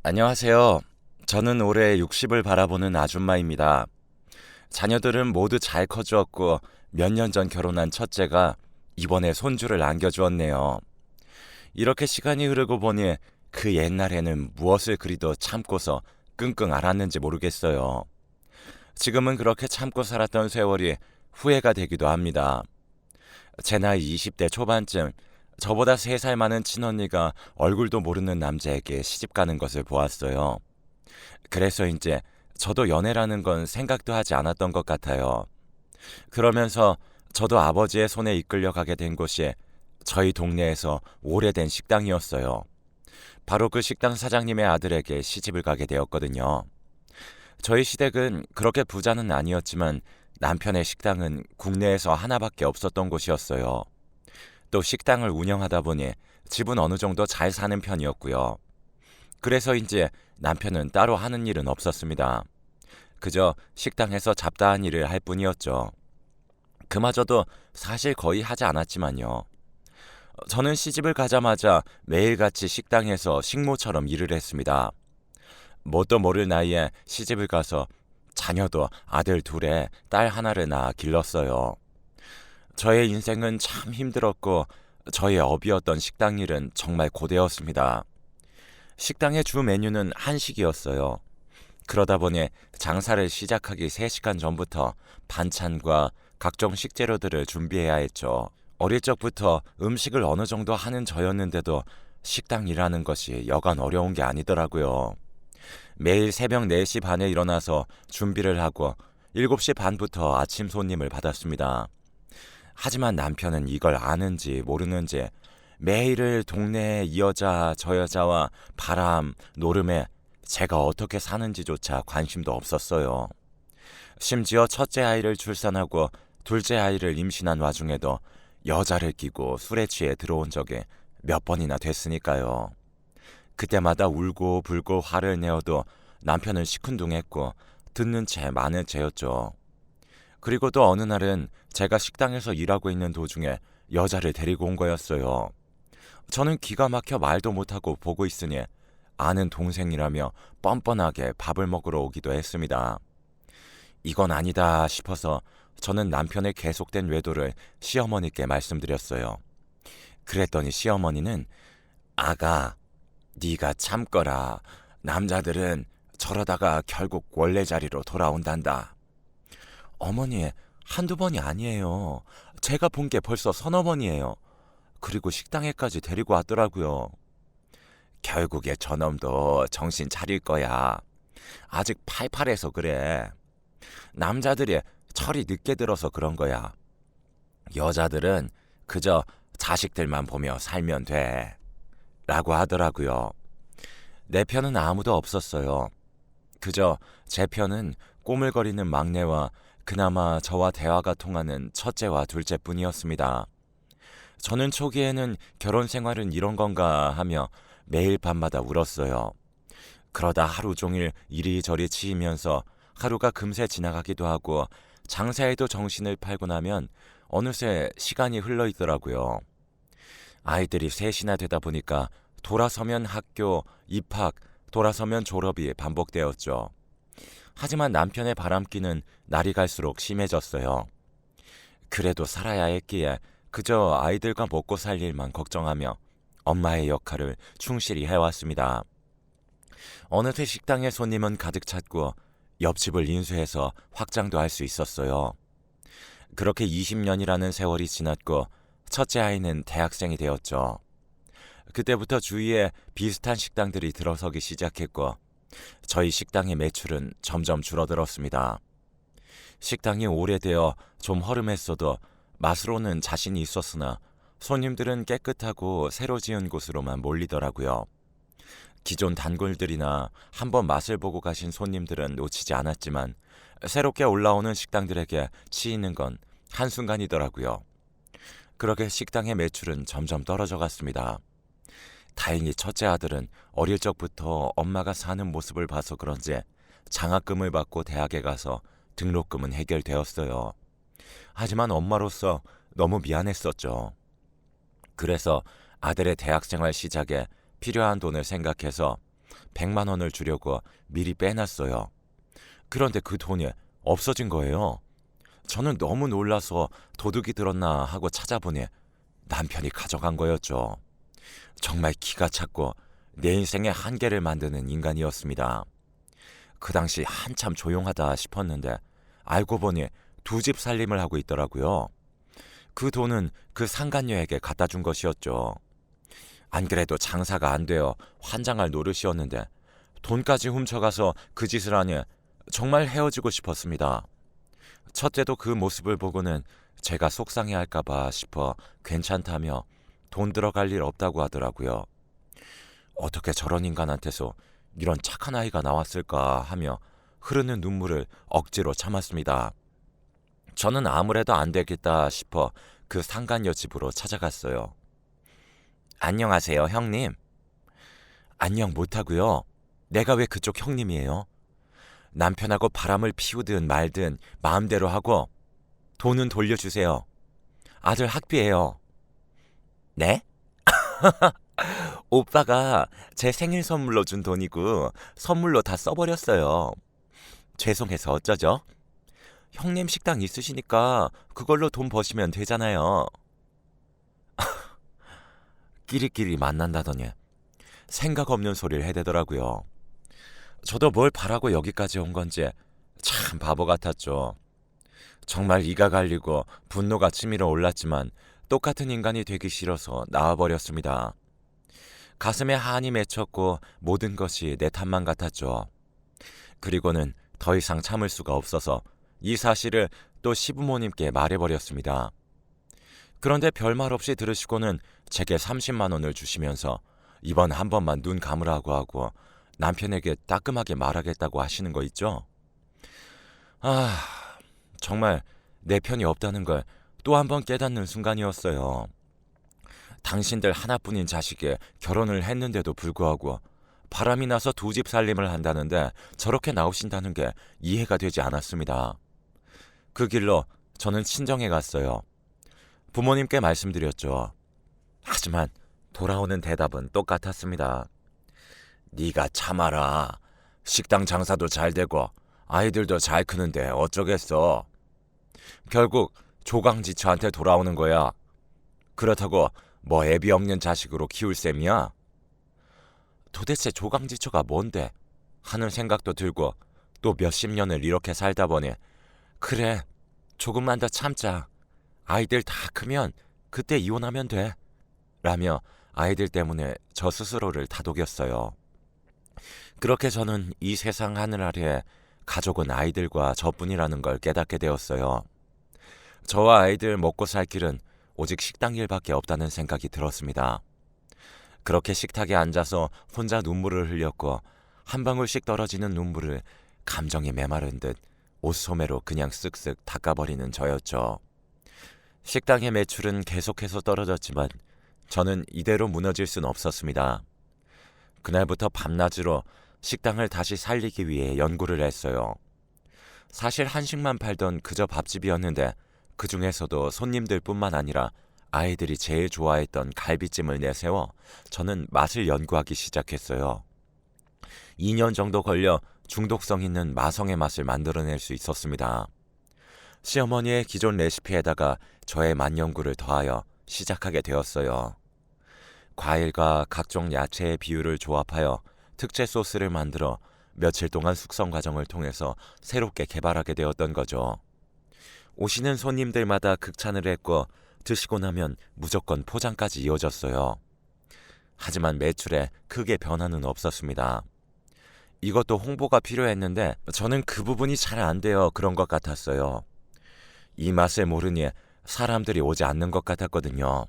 안녕하세요. 저는 올해 60을 바라보는 아줌마입니다. 자녀들은 모두 잘 커주었고 몇 년 전 결혼한 첫째가 이번에 손주를 안겨주었네요. 이렇게 시간이 흐르고 보니 그 옛날에는 무엇을 그리도 참고서 끙끙 앓았는지 모르겠어요. 지금은 그렇게 참고 살았던 세월이 후회가 되기도 합니다. 제 나이 20대 초반쯤 저보다 3살 많은 친언니가 얼굴도 모르는 남자에게 시집가는 것을 보았어요. 그래서 이제 저도 연애라는 건 생각도 하지 않았던 것 같아요. 그러면서 저도 아버지의 손에 이끌려 가게 된 곳이 저희 동네에서 오래된 식당이었어요. 바로 그 식당 사장님의 아들에게 시집을 가게 되었거든요. 저희 시댁은 그렇게 부자는 아니었지만 남편의 식당은 국내에서 하나밖에 없었던 곳이었어요. 또 식당을 운영하다 보니 집은 어느 정도 잘 사는 편이었고요. 그래서 이제 남편은 따로 하는 일은 없었습니다. 그저 식당에서 잡다한 일을 할 뿐이었죠. 그마저도 사실 거의 하지 않았지만요. 저는 시집을 가자마자 매일같이 식당에서 식모처럼 일을 했습니다. 뭣도 모를 나이에 시집을 가서 자녀도 아들 둘에 딸 하나를 낳아 길렀어요. 저의 인생은 참 힘들었고 저의 업이었던 식당 일은 정말 고되었습니다. 식당의 주 메뉴는 한식이었어요. 그러다 보니 장사를 시작하기 3시간 전부터 반찬과 각종 식재료들을 준비해야 했죠. 어릴 적부터 음식을 어느 정도 하는 저였는데도 식당 일하는 것이 여간 어려운 게 아니더라고요. 매일 새벽 4시 반에 일어나서 준비를 하고 7시 반부터 아침 손님을 받았습니다. 하지만 남편은 이걸 아는지 모르는지 매일을 동네의 이 여자 저 여자와 바람, 노름에 제가 어떻게 사는지조차 관심도 없었어요. 심지어 첫째 아이를 출산하고 둘째 아이를 임신한 와중에도 여자를 끼고 술에 취해 들어온 적이 몇 번이나 됐으니까요. 그때마다 울고 불고 화를 내어도 남편은 시큰둥했고 듣는 채 마는 채였죠. 그리고 또 어느 날은 제가 식당에서 일하고 있는 도중에 여자를 데리고 온 거였어요. 저는 기가 막혀 말도 못하고 보고 있으니 아는 동생이라며 뻔뻔하게 밥을 먹으러 오기도 했습니다. 이건 아니다 싶어서 저는 남편의 계속된 외도를 시어머니께 말씀드렸어요. 그랬더니 시어머니는 아가, 네가 참거라. 남자들은 저러다가 결국 원래 자리로 돌아온단다. 어머니, 한두 번이 아니에요. 제가 본 게 벌써 서너 번이에요. 그리고 식당에까지 데리고 왔더라고요. 결국에 저놈도 정신 차릴 거야. 아직 팔팔해서 그래. 남자들이 철이 늦게 들어서 그런 거야. 여자들은 그저 자식들만 보며 살면 돼. 라고 하더라고요. 내 편은 아무도 없었어요. 그저 제 편은 꼬물거리는 막내와 그나마 저와 대화가 통하는 첫째와 둘째뿐이었습니다. 저는 초기에는 결혼 생활은 이런 건가 하며 매일 밤마다 울었어요. 그러다 하루 종일 이리저리 치이면서 하루가 금세 지나가기도 하고 장사에도 정신을 팔고 나면 어느새 시간이 흘러 있더라고요. 아이들이 셋이나 되다 보니까 돌아서면 학교, 입학, 돌아서면 졸업이 반복되었죠. 하지만 남편의 바람기는 날이 갈수록 심해졌어요. 그래도 살아야 했기에 그저 아이들과 먹고 살 일만 걱정하며 엄마의 역할을 충실히 해왔습니다. 어느새 식당에 손님은 가득 찼고 옆집을 인수해서 확장도 할 수 있었어요. 그렇게 20년이라는 세월이 지났고 첫째 아이는 대학생이 되었죠. 그때부터 주위에 비슷한 식당들이 들어서기 시작했고 저희 식당의 매출은 점점 줄어들었습니다. 식당이 오래되어 좀 허름했어도 맛으로는 자신이 있었으나 손님들은 깨끗하고 새로 지은 곳으로만 몰리더라고요. 기존 단골들이나 한번 맛을 보고 가신 손님들은 놓치지 않았지만 새롭게 올라오는 식당들에게 치이는 건 한순간이더라고요. 그렇게 식당의 매출은 점점 떨어져 갔습니다. 다행히 첫째 아들은 어릴 적부터 엄마가 사는 모습을 봐서 그런지 장학금을 받고 대학에 가서 등록금은 해결되었어요. 하지만 엄마로서 너무 미안했었죠. 그래서 아들의 대학생활 시작에 필요한 돈을 생각해서 100만 원을 주려고 미리 빼놨어요. 그런데 그 돈이 없어진 거예요. 저는 너무 놀라서 도둑이 들었나 하고 찾아보니 남편이 가져간 거였죠. 정말 기가 찼고 내 인생의 한계를 만드는 인간이었습니다. 그 당시 한참 조용하다 싶었는데 알고 보니 두 집 살림을 하고 있더라고요. 그 돈은 그 상간녀에게 갖다 준 것이었죠. 안 그래도 장사가 안 되어 환장할 노릇이었는데 돈까지 훔쳐가서 그 짓을 하니 정말 헤어지고 싶었습니다. 첫째도 그 모습을 보고는 제가 속상해할까봐 싶어 괜찮다며 돈 들어갈 일 없다고 하더라고요. 어떻게 저런 인간한테서 이런 착한 아이가 나왔을까 하며 흐르는 눈물을 억지로 참았습니다. 저는 아무래도 안 되겠다 싶어 그 상간녀 집으로 찾아갔어요. 안녕하세요, 형님. 안녕 못하고요. 내가 왜 그쪽 형님이에요? 남편하고 바람을 피우든 말든 마음대로 하고 돈은 돌려주세요. 아들 학비예요. 네? 오빠가 제 생일 선물로 준 돈이고 선물로 다 써버렸어요. 죄송해서 어쩌죠? 형님 식당 있으시니까 그걸로 돈 버시면 되잖아요. 끼리끼리 만난다더니 생각 없는 소리를 해대더라고요. 저도 뭘 바라고 여기까지 온 건지 참 바보 같았죠. 정말 이가 갈리고 분노가 치밀어 올랐지만 똑같은 인간이 되기 싫어서 나와버렸습니다. 가슴에 한이 맺혔고 모든 것이 내 탓만 같았죠. 그리고는 더 이상 참을 수가 없어서 이 사실을 또 시부모님께 말해버렸습니다. 그런데 별말 없이 들으시고는 제게 30만 원을 주시면서 이번 한 번만 눈 감으라고 하고 남편에게 따끔하게 말하겠다고 하시는 거 있죠? 정말 내 편이 없다는 걸 또 한 번 깨닫는 순간이었어요. 당신들 하나뿐인 자식에 결혼을 했는데도 불구하고 바람이 나서 두 집 살림을 한다는데 저렇게 나오신다는 게 이해가 되지 않았습니다. 그 길로 저는 친정에 갔어요. 부모님께 말씀드렸죠. 하지만 돌아오는 대답은 똑같았습니다. 네가 참아라. 식당 장사도 잘 되고 아이들도 잘 크는데 어쩌겠어. 결국 조강지처한테 돌아오는 거야. 그렇다고 뭐 애비 없는 자식으로 키울 셈이야? 도대체 조강지처가 뭔데? 하는 생각도 들고 또 몇십 년을 이렇게 살다 보니 그래, 조금만 더 참자. 아이들 다 크면 그때 이혼하면 돼. 라며 아이들 때문에 저 스스로를 다독였어요. 그렇게 저는 이 세상 하늘 아래 가족은 아이들과 저뿐이라는 걸 깨닫게 되었어요. 저와 아이들 먹고 살 길은 오직 식당 일밖에 없다는 생각이 들었습니다. 그렇게 식탁에 앉아서 혼자 눈물을 흘렸고 한 방울씩 떨어지는 눈물을 감정이 메마른 듯 옷소매로 그냥 쓱쓱 닦아버리는 저였죠. 식당의 매출은 계속해서 떨어졌지만 저는 이대로 무너질 순 없었습니다. 그날부터 밤낮으로 식당을 다시 살리기 위해 연구를 했어요. 사실 한식만 팔던 그저 밥집이었는데 그 중에서도 손님들뿐만 아니라 아이들이 제일 좋아했던 갈비찜을 내세워 저는 맛을 연구하기 시작했어요. 2년 정도 걸려 중독성 있는 마성의 맛을 만들어낼 수 있었습니다. 시어머니의 기존 레시피에다가 저의 맛 연구를 더하여 시작하게 되었어요. 과일과 각종 야채의 비율을 조합하여 특제 소스를 만들어 며칠 동안 숙성 과정을 통해서 새롭게 개발하게 되었던 거죠. 오시는 손님들마다 극찬을 했고 드시고 나면 무조건 포장까지 이어졌어요. 하지만 매출에 크게 변화는 없었습니다. 이것도 홍보가 필요했는데 저는 그 부분이 잘 안 되어 그런 것 같았어요. 이 맛을 모르니 사람들이 오지 않는 것 같았거든요.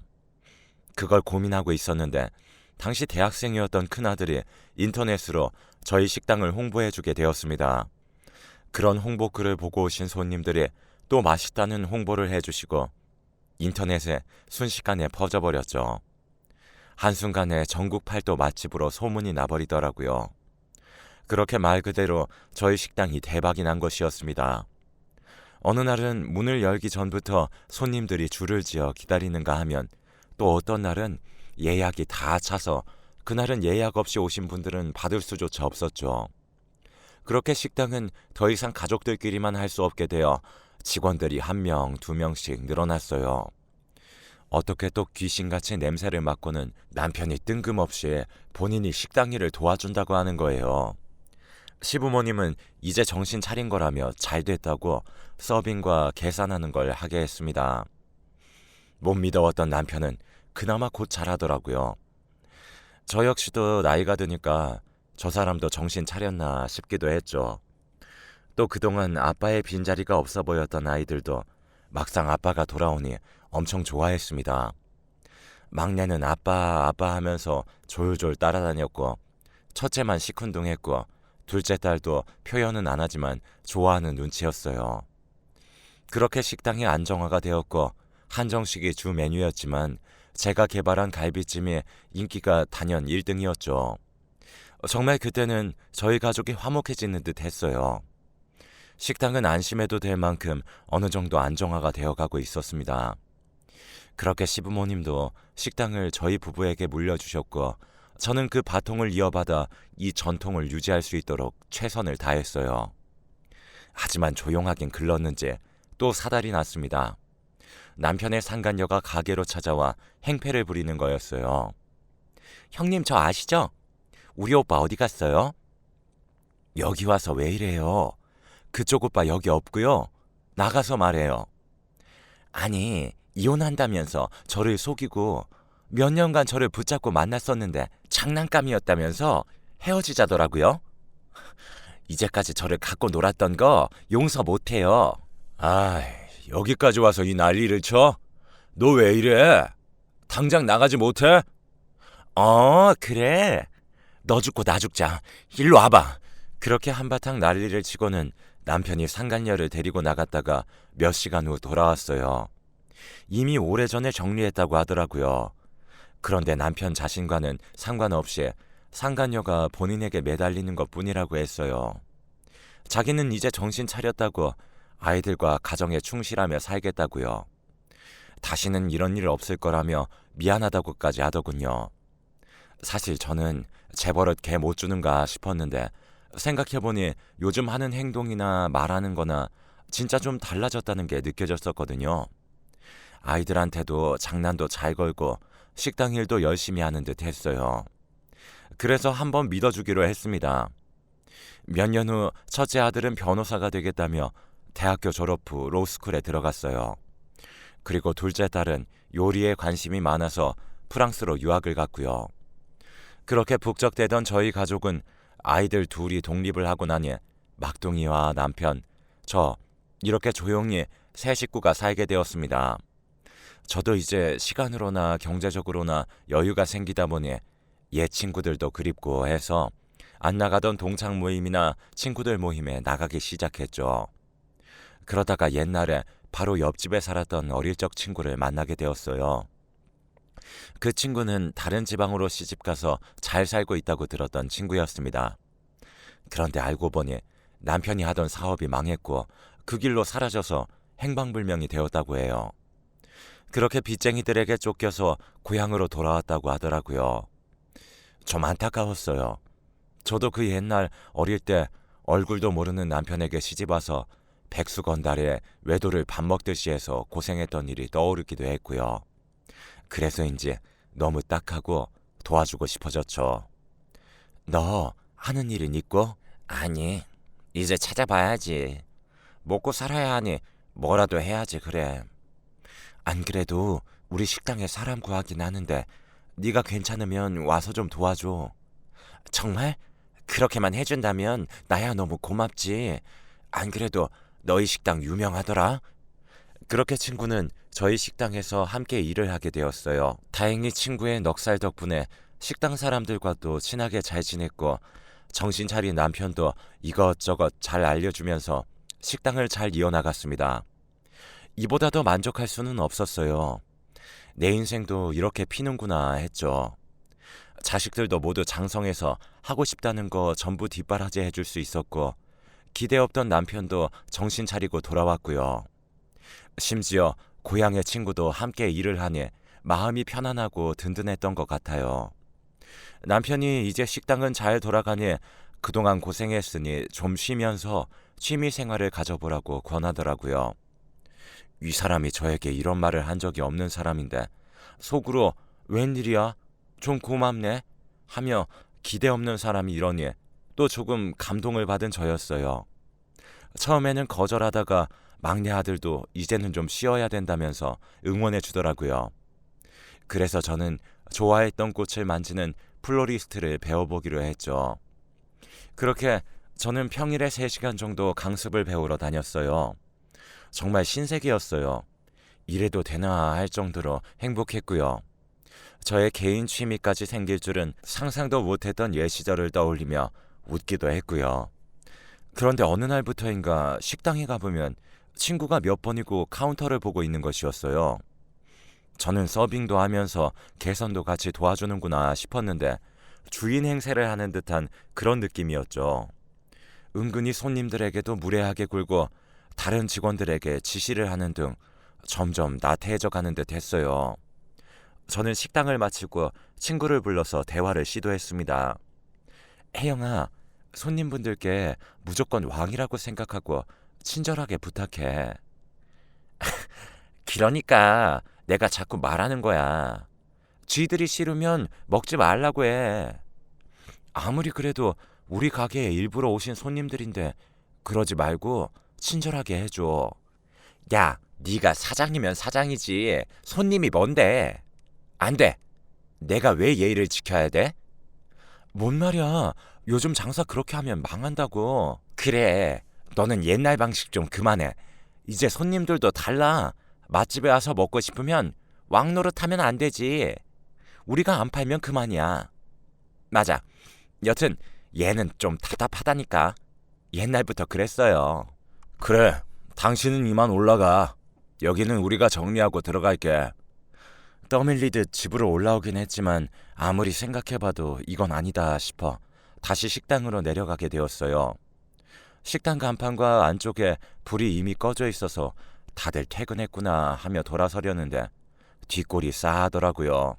그걸 고민하고 있었는데 당시 대학생이었던 큰아들이 인터넷으로 저희 식당을 홍보해주게 되었습니다. 그런 홍보 글을 보고 오신 손님들이 또 맛있다는 홍보를 해주시고 인터넷에 순식간에 퍼져버렸죠. 한순간에 전국 팔도 맛집으로 소문이 나버리더라고요. 그렇게 말 그대로 저희 식당이 대박이 난 것이었습니다. 어느 날은 문을 열기 전부터 손님들이 줄을 지어 기다리는가 하면 또 어떤 날은 예약이 다 차서 그날은 예약 없이 오신 분들은 받을 수조차 없었죠. 그렇게 식당은 더 이상 가족들끼리만 할 수 없게 되어 직원들이 1명, 2명씩 늘어났어요. 어떻게 또 귀신같이 냄새를 맡고는 남편이 뜬금없이 본인이 식당 일을 도와준다고 하는 거예요. 시부모님은 이제 정신 차린 거라며 잘 됐다고 서빙과 계산하는 걸 하게 했습니다. 못 믿어왔던 남편은 그나마 곧 잘하더라고요. 저 역시도 나이가 드니까 저 사람도 정신 차렸나 싶기도 했죠. 또 그동안 아빠의 빈자리가 없어 보였던 아이들도 막상 아빠가 돌아오니 엄청 좋아했습니다. 막내는 아빠 하면서 졸졸 따라다녔고, 첫째만 시큰둥했고, 둘째 딸도 표현은 안 하지만 좋아하는 눈치였어요. 그렇게 식당이 안정화가 되었고 한정식이 주 메뉴였지만 제가 개발한 갈비찜이 인기가 단연 1등이었죠. 정말 그때는 저희 가족이 화목해지는 듯 했어요. 식당은 안심해도 될 만큼 어느 정도 안정화가 되어가고 있었습니다. 그렇게 시부모님도 식당을 저희 부부에게 물려주셨고 저는 그 바통을 이어받아 이 전통을 유지할 수 있도록 최선을 다했어요. 하지만 조용하긴 글렀는지 또 사달이 났습니다. 남편의 상간녀가 가게로 찾아와 행패를 부리는 거였어요. 형님 저 아시죠? 우리 오빠 어디 갔어요? 여기 와서 왜 이래요? 그쪽 오빠 여기 없고요. 나가서 말해요. 아니 이혼한다면서 저를 속이고 몇 년간 저를 붙잡고 만났었는데 장난감이었다면서 헤어지자더라고요. 이제까지 저를 갖고 놀았던 거 용서 못해요. 아, 여기까지 와서 이 난리를 쳐? 너 왜 이래? 당장 나가지 못해? 그래. 너 죽고 나 죽자. 일로 와봐. 그렇게 한바탕 난리를 치고는 남편이 상간녀를 데리고 나갔다가 몇 시간 후 돌아왔어요. 이미 오래전에 정리했다고 하더라고요. 그런데 남편 자신과는 상관없이 상간녀가 본인에게 매달리는 것뿐이라고 했어요. 자기는 이제 정신 차렸다고 아이들과 가정에 충실하며 살겠다고요. 다시는 이런 일 없을 거라며 미안하다고까지 하더군요. 사실 저는 재벌은 개 못 주는가 싶었는데 생각해보니 요즘 하는 행동이나 말하는 거나 진짜 좀 달라졌다는 게 느껴졌었거든요. 아이들한테도 장난도 잘 걸고 식당 일도 열심히 하는 듯 했어요. 그래서 한번 믿어주기로 했습니다. 몇 년 후 첫째 아들은 변호사가 되겠다며 대학교 졸업 후 로스쿨에 들어갔어요. 그리고 둘째 딸은 요리에 관심이 많아서 프랑스로 유학을 갔고요. 그렇게 북적대던 저희 가족은 아이들 둘이 독립을 하고 나니 막둥이와 남편, 저 이렇게 조용히 세 식구가 살게 되었습니다. 저도 이제 시간으로나 경제적으로나 여유가 생기다 보니 옛 친구들도 그립고 해서 안 나가던 동창 모임이나 친구들 모임에 나가기 시작했죠. 그러다가 옛날에 바로 옆집에 살았던 어릴 적 친구를 만나게 되었어요. 그 친구는 다른 지방으로 시집가서 잘 살고 있다고 들었던 친구였습니다. 그런데 알고 보니 남편이 하던 사업이 망했고 그 길로 사라져서 행방불명이 되었다고 해요. 그렇게 빚쟁이들에게 쫓겨서 고향으로 돌아왔다고 하더라고요. 좀 안타까웠어요. 저도 그 옛날 어릴 때 얼굴도 모르는 남편에게 시집와서 백수건달에 외도를 밥 먹듯이 해서 고생했던 일이 떠오르기도 했고요. 그래서인지 너무 딱하고 도와주고 싶어졌죠. 너 하는 일은 있고? 아니, 이제 찾아봐야지. 먹고 살아야 하니 뭐라도 해야지 그래. 안 그래도 우리 식당에 사람 구하긴 하는데 네가 괜찮으면 와서 좀 도와줘. 정말? 그렇게만 해준다면 나야 너무 고맙지. 안 그래도 너희 식당 유명하더라. 그렇게 친구는 저희 식당에서 함께 일을 하게 되었어요. 다행히 친구의 넉살 덕분에 식당 사람들과도 친하게 잘 지냈고 정신 차린 남편도 이것저것 잘 알려주면서 식당을 잘 이어나갔습니다. 이보다 더 만족할 수는 없었어요. 내 인생도 이렇게 피는구나 했죠. 자식들도 모두 장성해서 하고 싶다는 거 전부 뒷바라지 해줄 수 있었고 기대 없던 남편도 정신 차리고 돌아왔고요. 심지어 고향의 친구도 함께 일을 하니 마음이 편안하고 든든했던 것 같아요. 남편이 이제 식당은 잘 돌아가니 그동안 고생했으니 좀 쉬면서 취미 생활을 가져보라고 권하더라고요. 이 사람이 저에게 이런 말을 한 적이 없는 사람인데 속으로 웬일이야? 좀 고맙네? 하며 기대 없는 사람이 이러니 또 조금 감동을 받은 저였어요. 처음에는 거절하다가 막내 아들도 이제는 좀 쉬어야 된다면서 응원해 주더라고요. 그래서 저는 좋아했던 꽃을 만지는 플로리스트를 배워보기로 했죠. 그렇게 저는 평일에 3시간 정도 강습을 배우러 다녔어요. 정말 신세계였어요. 이래도 되나 할 정도로 행복했고요. 저의 개인 취미까지 생길 줄은 상상도 못했던 옛 시절을 떠올리며 웃기도 했고요. 그런데 어느 날부터인가 식당에 가보면 친구가 몇 번이고 카운터를 보고 있는 것이었어요. 저는 서빙도 하면서 개선도 같이 도와주는구나 싶었는데 주인 행세를 하는 듯한 그런 느낌이었죠. 은근히 손님들에게도 무례하게 굴고 다른 직원들에게 지시를 하는 등 점점 나태해져 가는 듯 했어요. 저는 식당을 마치고 친구를 불러서 대화를 시도했습니다. 혜영아, 손님분들께 무조건 왕이라고 생각하고 친절하게 부탁해. 그러니까 내가 자꾸 말하는 거야. 쥐들이 싫으면 먹지 말라고 해. 아무리 그래도 우리 가게에 일부러 오신 손님들인데 그러지 말고 친절하게 해줘. 야, 네가 사장이면 사장이지. 손님이 뭔데? 안 돼. 내가 왜 예의를 지켜야 돼? 뭔 말이야. 요즘 장사 그렇게 하면 망한다고. 그래. 너는 옛날 방식 좀 그만해. 이제 손님들도 달라. 맛집에 와서 먹고 싶으면 왕노릇하면 안 되지. 우리가 안 팔면 그만이야. 맞아. 여튼 얘는 좀 답답하다니까. 옛날부터 그랬어요. 그래. 당신은 이만 올라가. 여기는 우리가 정리하고 들어갈게. 떠밀리듯 집으로 올라오긴 했지만 아무리 생각해봐도 이건 아니다 싶어 다시 식당으로 내려가게 되었어요. 식당 간판과 안쪽에 불이 이미 꺼져 있어서 다들 퇴근했구나 하며 돌아서려는데 뒷골이 싸하더라고요.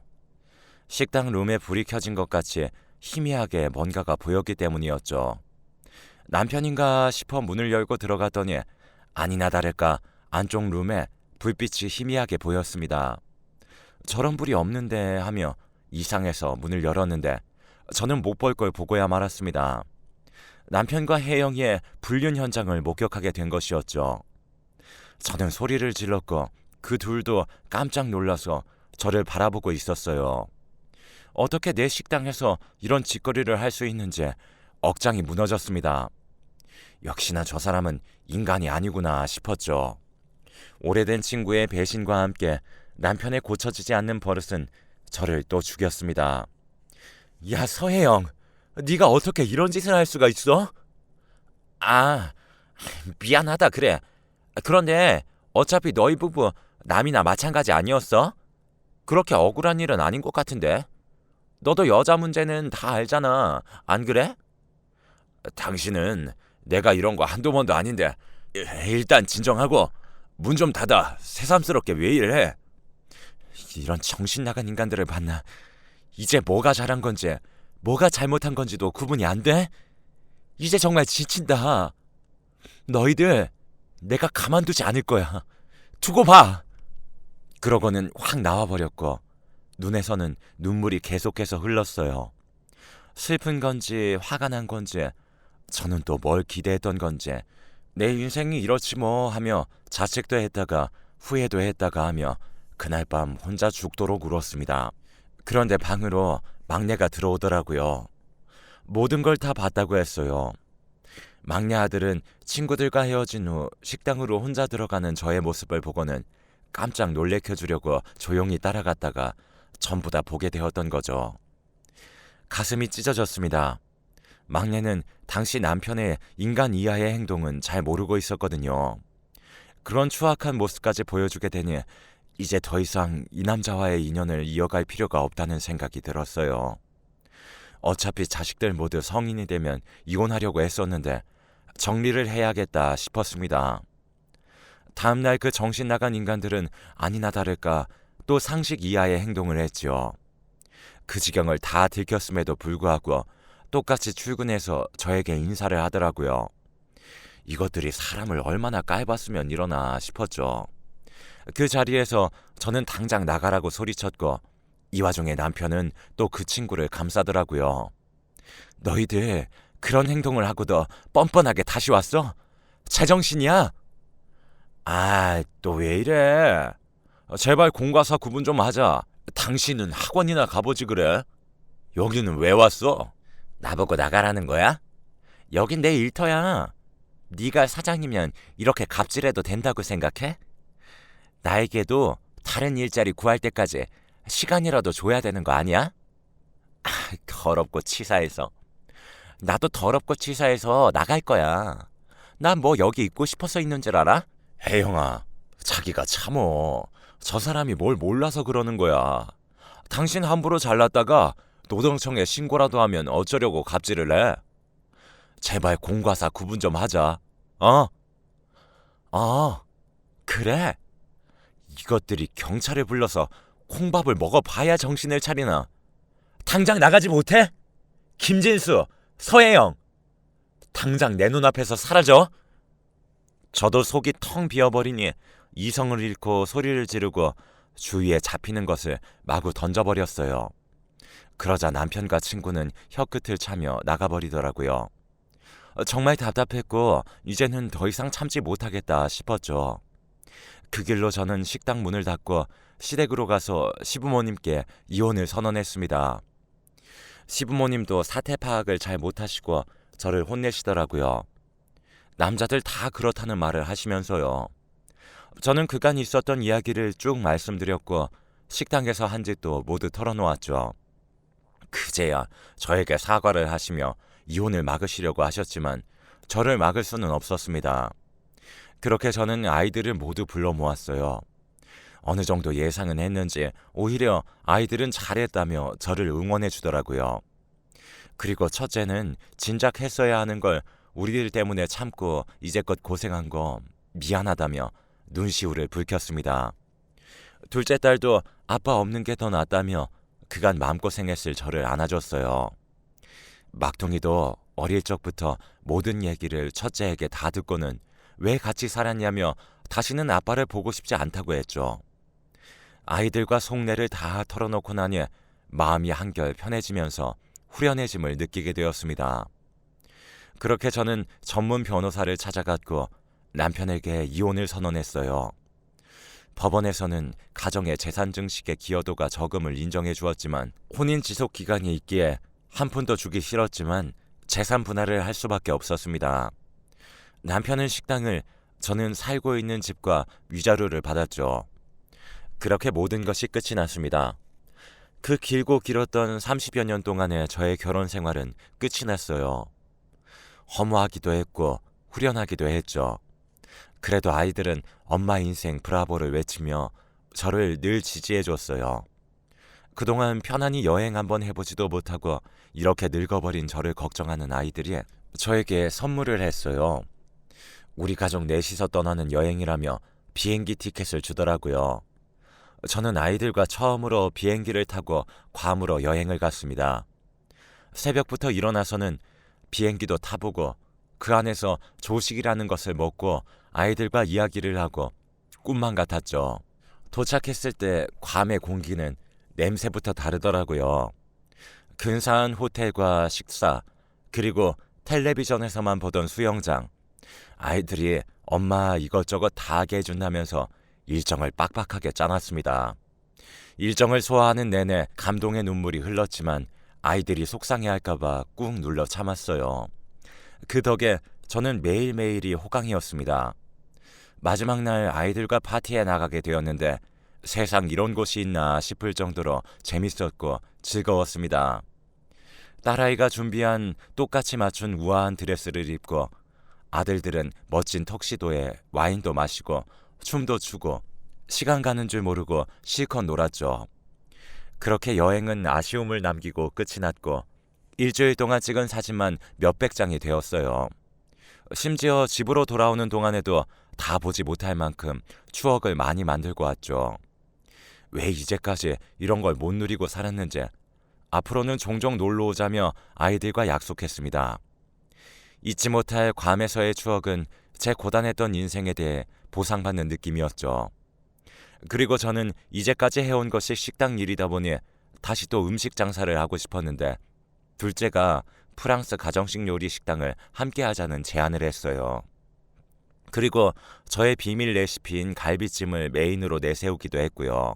식당 룸에 불이 켜진 것 같이 희미하게 뭔가가 보였기 때문이었죠. 남편인가 싶어 문을 열고 들어갔더니 아니나 다를까 안쪽 룸에 불빛이 희미하게 보였습니다. 저런 불이 없는데 하며 이상해서 문을 열었는데 저는 못 볼 걸 보고야 말았습니다. 남편과 혜영이의 불륜 현장을 목격하게 된 것이었죠. 저는 소리를 질렀고 그 둘도 깜짝 놀라서 저를 바라보고 있었어요. 어떻게 내 식당에서 이런 짓거리를 할 수 있는지 억장이 무너졌습니다. 역시나 저 사람은 인간이 아니구나 싶었죠. 오래된 친구의 배신과 함께 남편의 고쳐지지 않는 버릇은 저를 또 죽였습니다. 야, 서혜영, 네가 어떻게 이런 짓을 할 수가 있어? 아, 미안하다 그래. 그런데 어차피 너희 부부 남이나 마찬가지 아니었어? 그렇게 억울한 일은 아닌 것 같은데. 너도 여자 문제는 다 알잖아. 안 그래? 당신은 내가 이런 거 한두 번도 아닌데 일단 진정하고 문 좀 닫아. 새삼스럽게 왜 이래? 이런 정신 나간 인간들을 봤나. 이제 뭐가 잘한 건지 뭐가 잘못한 건지도 구분이 안 돼? 이제 정말 지친다. 너희들 내가 가만두지 않을 거야. 두고 봐. 그러고는 확 나와버렸고 눈에서는 눈물이 계속해서 흘렀어요. 슬픈 건지 화가 난 건지 저는 또 뭘 기대했던 건지 내 인생이 이렇지 뭐 하며 자책도 했다가 후회도 했다가 하며 그날 밤 혼자 죽도록 울었습니다. 그런데 방으로 막내가 들어오더라고요. 모든 걸 다 봤다고 했어요. 막내 아들은 친구들과 헤어진 후 식당으로 혼자 들어가는 저의 모습을 보고는 깜짝 놀래켜주려고 조용히 따라갔다가 전부 다 보게 되었던 거죠. 가슴이 찢어졌습니다. 막내는 당시 남편의 인간 이하의 행동은 잘 모르고 있었거든요. 그런 추악한 모습까지 보여주게 되니 이제 더 이상 이 남자와의 인연을 이어갈 필요가 없다는 생각이 들었어요. 어차피 자식들 모두 성인이 되면 이혼하려고 했었는데 정리를 해야겠다 싶었습니다. 다음날 그 정신 나간 인간들은 아니나 다를까 또 상식 이하의 행동을 했지요. 그 지경을 다 들켰음에도 불구하고 똑같이 출근해서 저에게 인사를 하더라고요. 이것들이 사람을 얼마나 깔봤으면 이러나 싶었죠. 그 자리에서 저는 당장 나가라고 소리쳤고 이 와중에 남편은 또 그 친구를 감싸더라고요. 너희들 그런 행동을 하고도 뻔뻔하게 다시 왔어? 제정신이야? 아, 또 왜 이래? 제발 공과 사 구분 좀 하자. 당신은 학원이나 가보지 그래? 여기는 왜 왔어? 나보고 나가라는 거야? 여긴 내 일터야. 네가 사장이면 이렇게 갑질해도 된다고 생각해? 나에게도 다른 일자리 구할 때까지 시간이라도 줘야 되는 거 아니야? 아, 더럽고 치사해서. 나도 더럽고 치사해서 나갈 거야. 난 뭐 여기 있고 싶어서 있는 줄 알아? 혜영아, 자기가 참어. 저 사람이 뭘 몰라서 그러는 거야. 당신 함부로 잘났다가 노동청에 신고라도 하면 어쩌려고 갑질을 해? 제발 공과 사 구분 좀 하자. 어? 그래. 이것들이 경찰을 불러서 콩밥을 먹어봐야 정신을 차리나. 당장 나가지 못해? 김진수, 서혜영, 당장 내 눈앞에서 사라져. 저도 속이 텅 비어버리니 이성을 잃고 소리를 지르고 주위에 잡히는 것을 마구 던져버렸어요. 그러자 남편과 친구는 혀끝을 차며 나가버리더라고요. 정말 답답했고 이제는 더 이상 참지 못하겠다 싶었죠. 그 길로 저는 식당 문을 닫고 시댁으로 가서 시부모님께 이혼을 선언했습니다. 시부모님도 사태 파악을 잘 못하시고 저를 혼내시더라고요. 남자들 다 그렇다는 말을 하시면서요. 저는 그간 있었던 이야기를 쭉 말씀드렸고 식당에서 한 짓도 모두 털어놓았죠. 그제야 저에게 사과를 하시며 이혼을 막으시려고 하셨지만 저를 막을 수는 없었습니다. 그렇게 저는 아이들을 모두 불러 모았어요. 어느 정도 예상은 했는지 오히려 아이들은 잘했다며 저를 응원해 주더라고요. 그리고 첫째는 진작 했어야 하는 걸 우리들 때문에 참고 이제껏 고생한 거 미안하다며 눈시울을 붉혔습니다. 둘째 딸도 아빠 없는 게 더 낫다며 그간 마음고생했을 저를 안아줬어요. 막둥이도 어릴 적부터 모든 얘기를 첫째에게 다 듣고는 왜 같이 살았냐며 다시는 아빠를 보고 싶지 않다고 했죠. 아이들과 속내를 다 털어놓고 나니 마음이 한결 편해지면서 후련해짐을 느끼게 되었습니다. 그렇게 저는 전문 변호사를 찾아갔고 남편에게 이혼을 선언했어요. 법원에서는 가정의 재산 증식의 기여도가 적음을 인정해 주었지만 혼인 지속 기간이 있기에 한 푼도 주기 싫었지만 재산 분할을 할 수밖에 없었습니다. 남편은 식당을, 저는 살고 있는 집과 위자료를 받았죠. 그렇게 모든 것이 끝이 났습니다. 그 길고 길었던 30여 년 동안의 저의 결혼 생활은 끝이 났어요. 허무하기도 했고 후련하기도 했죠. 그래도 아이들은 엄마 인생 브라보를 외치며 저를 늘 지지해 줬어요. 그동안 편안히 여행 한번 해보지도 못하고 이렇게 늙어버린 저를 걱정하는 아이들이 저에게 선물을 했어요. 우리 가족 넷이서 떠나는 여행이라며 비행기 티켓을 주더라고요. 저는 아이들과 처음으로 비행기를 타고 괌으로 여행을 갔습니다. 새벽부터 일어나서는 비행기도 타보고 그 안에서 조식이라는 것을 먹고 아이들과 이야기를 하고 꿈만 같았죠. 도착했을 때 괌의 공기는 냄새부터 다르더라고요. 근사한 호텔과 식사, 그리고 텔레비전에서만 보던 수영장. 아이들이 엄마 이것저것 다 하게 해준다면서 일정을 빡빡하게 짜놨습니다. 일정을 소화하는 내내 감동의 눈물이 흘렀지만 아이들이 속상해할까봐 꾹 눌러 참았어요. 그 덕에 저는 매일매일이 호강이었습니다. 마지막 날 아이들과 파티에 나가게 되었는데 세상 이런 곳이 있나 싶을 정도로 재밌었고 즐거웠습니다. 딸아이가 준비한 똑같이 맞춘 우아한 드레스를 입고 아들들은 멋진 턱시도에 와인도 마시고 춤도 추고 시간 가는 줄 모르고 실컷 놀았죠. 그렇게 여행은 아쉬움을 남기고 끝이 났고 일주일 동안 찍은 사진만 몇백 장이 되었어요. 심지어 집으로 돌아오는 동안에도 다 보지 못할 만큼 추억을 많이 만들고 왔죠. 왜 이제까지 이런 걸 못 누리고 살았는지 앞으로는 종종 놀러 오자며 아이들과 약속했습니다. 잊지 못할 괌에서의 추억은 제 고단했던 인생에 대해 보상받는 느낌이었죠. 그리고 저는 이제까지 해온 것이 식당 일이다 보니 다시 또 음식 장사를 하고 싶었는데 둘째가 프랑스 가정식 요리 식당을 함께 하자는 제안을 했어요. 그리고 저의 비밀 레시피인 갈비찜을 메인으로 내세우기도 했고요.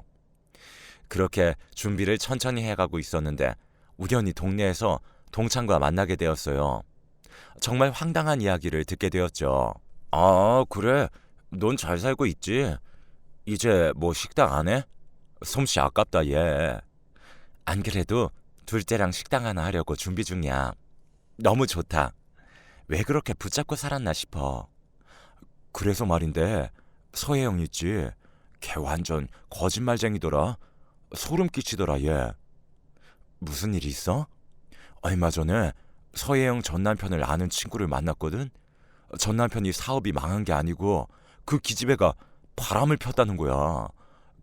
그렇게 준비를 천천히 해가고 있었는데 우연히 동네에서 동창과 만나게 되었어요. 정말 황당한 이야기를 듣게 되었죠. 아, 그래? 넌 잘 살고 있지? 이제 뭐 식당 안 해? 솜씨 아깝다 얘. 안 그래도 둘째랑 식당 하나 하려고 준비 중이야. 너무 좋다. 왜 그렇게 붙잡고 살았나 싶어. 그래서 말인데 서혜영 있지? 걔 완전 거짓말쟁이더라. 소름 끼치더라 얘. 무슨 일이 있어? 얼마 전에 서혜영 전 남편을 아는 친구를 만났거든. 전 남편이 사업이 망한 게 아니고 그 기집애가 바람을 폈다는 거야.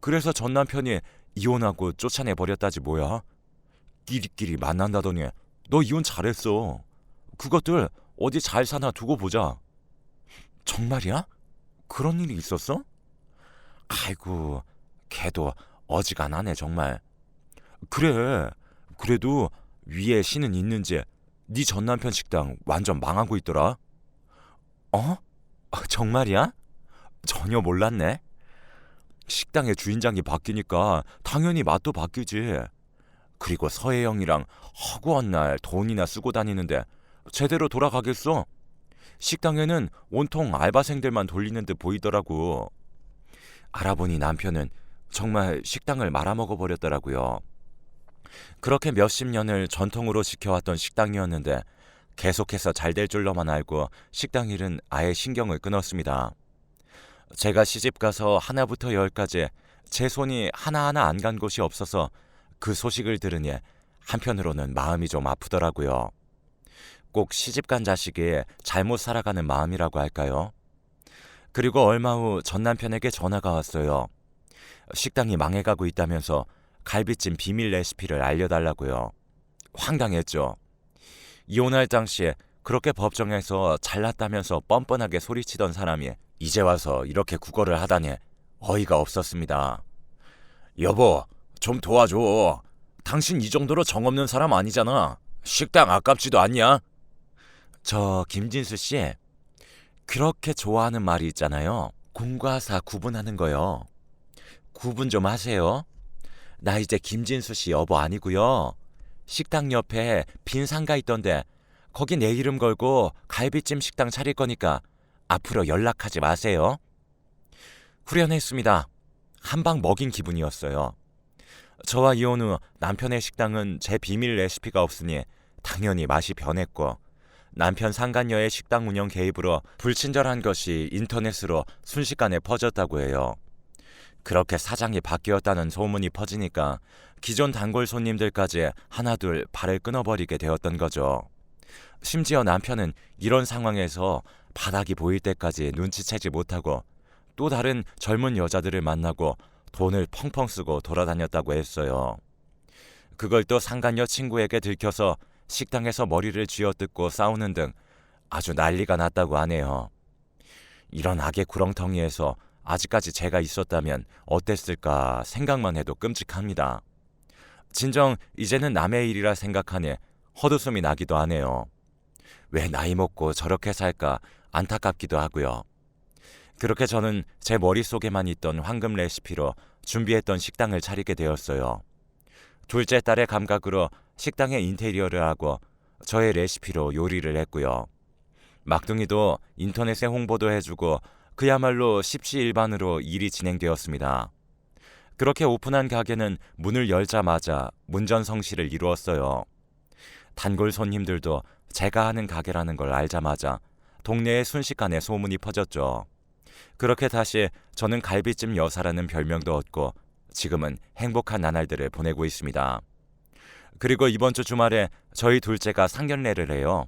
그래서 전 남편이 이혼하고 쫓아내 버렸다지 뭐야. 끼리끼리 만난다더니 너 이혼 잘했어. 그것들 어디 잘 사나 두고 보자. 정말이야? 그런 일이 있었어? 아이고, 걔도 어지간하네 정말. 그래, 그래도 위에 신은 있는지 네 전 남편 식당 완전 망하고 있더라. 어? 정말이야? 전혀 몰랐네. 식당의 주인장이 바뀌니까 당연히 맛도 바뀌지. 그리고 서혜영이랑 허구한 날 돈이나 쓰고 다니는데 제대로 돌아가겠어? 식당에는 온통 알바생들만 돌리는 듯 보이더라고. 알아보니 남편은 정말 식당을 말아먹어 버렸더라고요. 그렇게 몇십 년을 전통으로 지켜왔던 식당이었는데 계속해서 잘 될 줄로만 알고 식당 일은 아예 신경을 끊었습니다. 제가 시집가서 하나부터 열까지 제 손이 하나하나 안 간 곳이 없어서 그 소식을 들으니 한편으로는 마음이 좀 아프더라고요. 꼭 시집간 자식이 잘못 살아가는 마음이라고 할까요? 그리고 얼마 후 전 남편에게 전화가 왔어요. 식당이 망해가고 있다면서 갈비찜 비밀 레시피를 알려달라고요. 황당했죠. 이혼할 당시에 그렇게 법정에서 잘났다면서 뻔뻔하게 소리치던 사람이 이제 와서 이렇게 구걸을 하다니 어이가 없었습니다. 여보, 좀 도와줘. 당신 이 정도로 정없는 사람 아니잖아. 식당 아깝지도 않냐? 저 김진수 씨, 그렇게 좋아하는 말이 있잖아요. 공과 사 구분하는 거요. 구분 좀 하세요. 나 이제 김진수 씨 여보 아니고요. 식당 옆에 빈 상가 있던데 거기 내 이름 걸고 갈비찜 식당 차릴 거니까 앞으로 연락하지 마세요. 후련했습니다. 한 방 먹인 기분이었어요. 저와 이혼 후 남편의 식당은 제 비밀 레시피가 없으니 당연히 맛이 변했고 남편 상간녀의 식당 운영 개입으로 불친절한 것이 인터넷으로 순식간에 퍼졌다고 해요. 그렇게 사장이 바뀌었다는 소문이 퍼지니까 기존 단골 손님들까지 하나둘 발을 끊어버리게 되었던 거죠. 심지어 남편은 이런 상황에서 바닥이 보일 때까지 눈치채지 못하고 또 다른 젊은 여자들을 만나고 돈을 펑펑 쓰고 돌아다녔다고 했어요. 그걸 또 상간녀 친구에게 들켜서 식당에서 머리를 쥐어뜯고 싸우는 등 아주 난리가 났다고 하네요. 이런 악의 구렁텅이에서 아직까지 제가 있었다면 어땠을까 생각만 해도 끔찍합니다. 진정 이제는 남의 일이라 생각하니 헛웃음이 나기도 하네요. 왜 나이 먹고 저렇게 살까 안타깝기도 하고요. 그렇게 저는 제 머릿속에만 있던 황금 레시피로 준비했던 식당을 차리게 되었어요. 둘째 딸의 감각으로 식당의 인테리어를 하고 저의 레시피로 요리를 했고요. 막둥이도 인터넷에 홍보도 해주고 그야말로 십시일반으로 일이 진행되었습니다. 그렇게 오픈한 가게는 문을 열자마자 문전성시를 이루었어요. 단골 손님들도 제가 하는 가게라는 걸 알자마자 동네에 순식간에 소문이 퍼졌죠. 그렇게 다시 저는 갈비찜 여사라는 별명도 얻고 지금은 행복한 나날들을 보내고 있습니다. 그리고 이번 주 주말에 저희 둘째가 상견례를 해요.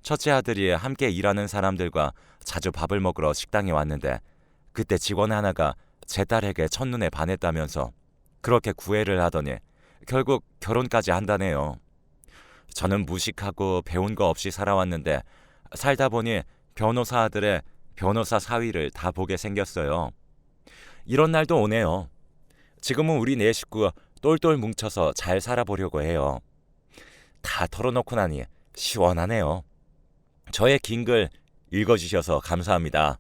첫째 아들이 함께 일하는 사람들과 자주 밥을 먹으러 식당에 왔는데 그때 직원 하나가 제 딸에게 첫눈에 반했다면서 그렇게 구애를 하더니 결국 결혼까지 한다네요. 저는 무식하고 배운 거 없이 살아왔는데 살다 보니 변호사 아들의 변호사 사위를 다 보게 생겼어요. 이런 날도 오네요. 지금은 우리 네 식구 똘똘 뭉쳐서 잘 살아보려고 해요. 다 털어놓고 나니 시원하네요. 저의 긴 글 읽어주셔서 감사합니다.